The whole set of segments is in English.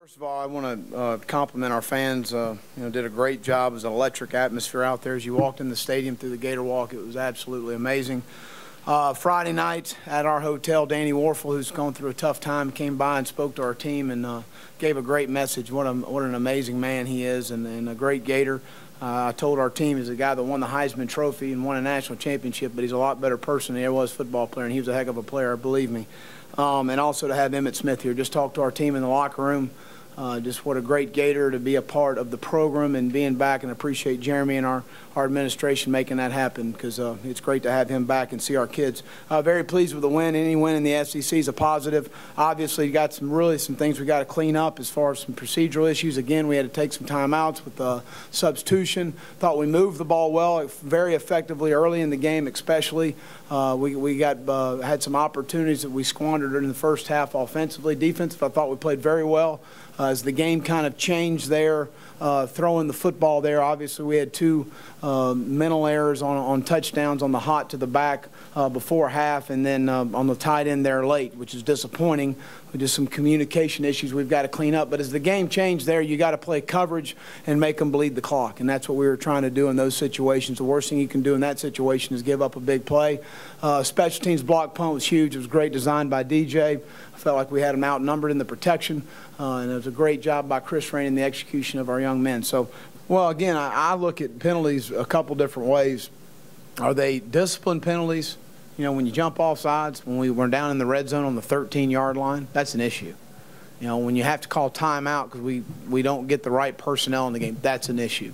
First of all, I want to compliment our fans. Did a great job. It was an electric atmosphere out there as you walked in the stadium through the Gator Walk. It was absolutely amazing. Friday night at our hotel, Danny Warfel, who's going through a tough time, came by and spoke to our team and gave a great message. What an amazing man he is and a great Gator. I told our team he's a guy that won the Heisman Trophy and won a national championship, but he's a lot better person than he ever was a football player, and he was a heck of a player, believe me. And also to have Emmett Smith here, just talk to our team in the locker room. Just what a great Gator to be a part of the program and being back, and appreciate Jeremy and our administration making that happen, because it's great to have him back and see our kids. Very pleased with the win. Any win in the SEC is a positive. Obviously, got some things we got to clean up as far as some procedural issues. Again, we had to take some timeouts with substitution. Thought we moved the ball well, very effectively early in the game, especially. We had some opportunities that we squandered in the first half offensively. Defensive, I thought we played very well. As the game kind of changed there, throwing the football there, obviously we had two mental errors on touchdowns on the hot to the back before half, and then on the tight end there late, which is disappointing. Just some communication issues we've got to clean up. But as the game changed there, you got to play coverage and make them bleed the clock, and that's what we were trying to do in those situations. The worst thing you can do in that situation is give up a big play. Special teams block punt was huge. It was great design by DJ. I felt like we had them outnumbered in the protection, and it was a great job by Chris Rain in the execution of our young men. So, well, again, I look at penalties a couple different ways. Are they discipline penalties? You know, when you jump off sides, when we were down in the red zone on the 13-yard line, that's an issue. You know, when you have to call timeout because we don't get the right personnel in the game, that's an issue.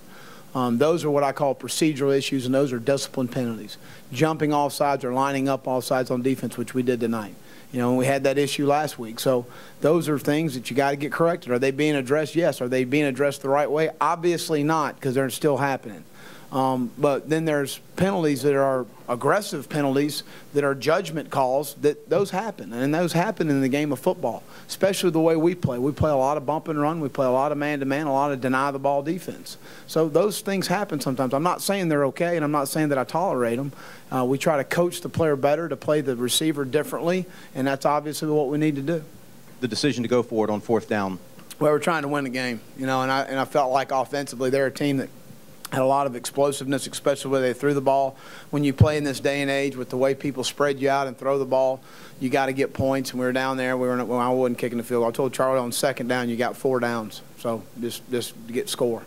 Those are what I call procedural issues, and those are discipline penalties. Jumping off sides or lining up off sides on defense, which we did tonight. You know, we had that issue last week. So those are things that you got to get corrected. Are they being addressed? Yes. Are they being addressed the right way? Obviously not, because they're still happening. But then there's penalties that are aggressive penalties that are judgment calls, that those happen. And those happen in the game of football, especially the way we play. We play a lot of bump and run. We play a lot of man-to-man, a lot of deny-the-ball defense. So those things happen sometimes. I'm not saying they're okay, and I'm not saying that I tolerate them. We try to coach the player better, to play the receiver differently, and that's obviously what we need to do. The decision to go for it on fourth down. Well, we're trying to win the game, you know, and I felt like offensively they're a team that had a lot of explosiveness, especially where they threw the ball. When you play in this day and age with the way people spread you out and throw the ball, you got to get points. And we were down there. I wasn't kicking the field. I told Charlie on second down you got 4 downs, so just get score.